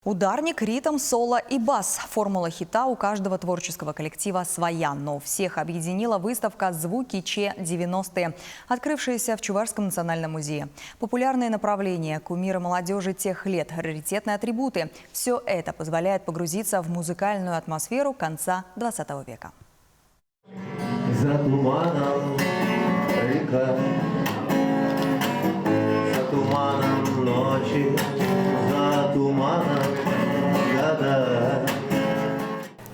Ударник, ритм, соло и бас. Формула хита у каждого творческого коллектива своя, но всех объединила выставка «Звуки Че-90-е», открывшаяся в Чувашском национальном музее. Популярные направления, кумиры молодежи тех лет, раритетные атрибуты – все это позволяет погрузиться в музыкальную атмосферу конца 20 века. За туманом река, за туманом ночи, за туманом года.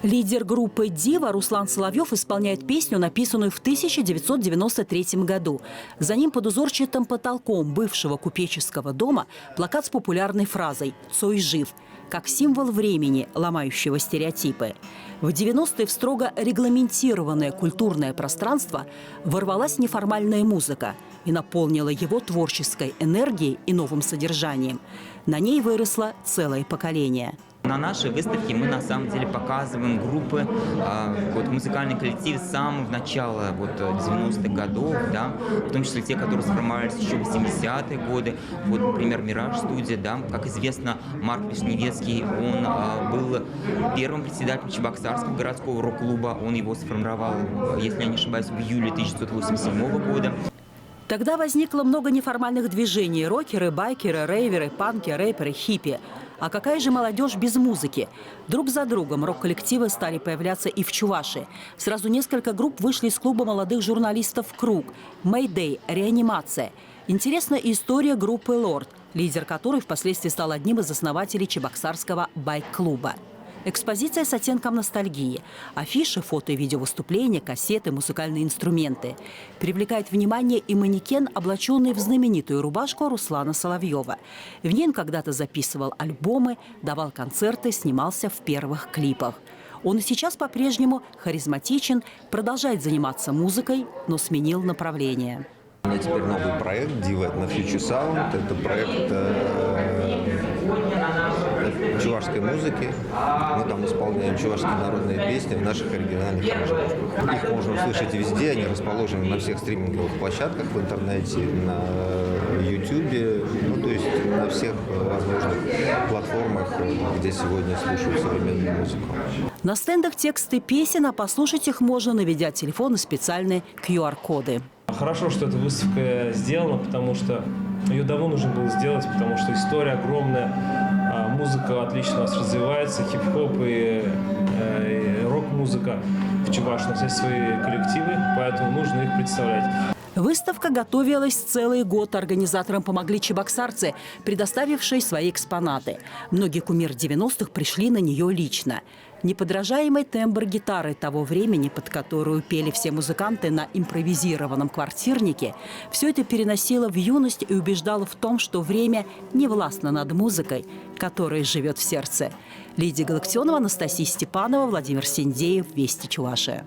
Лидер группы «Дива» Руслан Соловьев исполняет песню, написанную в 1993 году. За ним под узорчатым потолком бывшего купеческого дома плакат с популярной фразой «Цой жив», как символ времени, ломающего стереотипы. В 90-е в строго регламентированное культурное пространство ворвалась неформальная музыка и наполнила его творческой энергией и новым содержанием. На ней выросло целое поколение. На нашей выставке мы на самом деле показываем группы, музыкальный коллектив с самого начала 90-х годов, да, в том числе те, которые сформировались еще в 80-е годы. Вот, например, «Мираж студия», да, как известно, Марк Вишневецкий, он был первым председателем Чебоксарского городского рок-клуба, он его сформировал, если я не ошибаюсь, в июле 1987 года. Тогда возникло много неформальных движений – рокеры, байкеры, рейверы, панки, рэперы, хиппи. А какая же молодежь без музыки? Друг за другом рок-коллективы стали появляться и в Чувашии. Сразу несколько групп вышли из клуба молодых журналистов «Круг», «Мэйдэй», «Реанимация». Интересна история группы «Лорд», лидер которой впоследствии стал одним из основателей Чебоксарского байк-клуба. Экспозиция с оттенком ностальгии. Афиши, фото и видеовыступления, кассеты, музыкальные инструменты. Привлекает внимание и манекен, облаченный в знаменитую рубашку Руслана Соловьева. В ней он когда-то записывал альбомы, давал концерты, снимался в первых клипах. Он и сейчас по-прежнему харизматичен, продолжает заниматься музыкой, но сменил направление. У меня теперь новый проект «Дива» на Future Sound. Это проект чувашской музыки. Мы там исполняем чувашские народные песни в наших оригинальных аранжировках. Их можно услышать везде, они расположены на всех стриминговых площадках в интернете, на YouTube, то есть на всех возможных платформах, где сегодня слушают современную музыку. На стендах тексты песен, а послушать их можно, наведя телефон и специальные QR-коды. Хорошо, что эта выставка сделана, потому что ее давно нужно было сделать, потому что история огромная, музыка отлично у нас развивается, хип-хоп и рок-музыка в Чувашии, у нас есть свои коллективы, поэтому нужно их представлять. Выставка готовилась целый год. Организаторам помогли чебоксарцы, предоставившие свои экспонаты. Многие кумиры 90-х пришли на нее лично. Неподражаемый тембр гитары того времени, под которую пели все музыканты на импровизированном квартирнике, все это переносило в юность и убеждало в том, что время не властно над музыкой, которая живет в сердце. Лидия Галактионова, Анастасия Степанова, Владимир Синдеев, Вести Чувашия.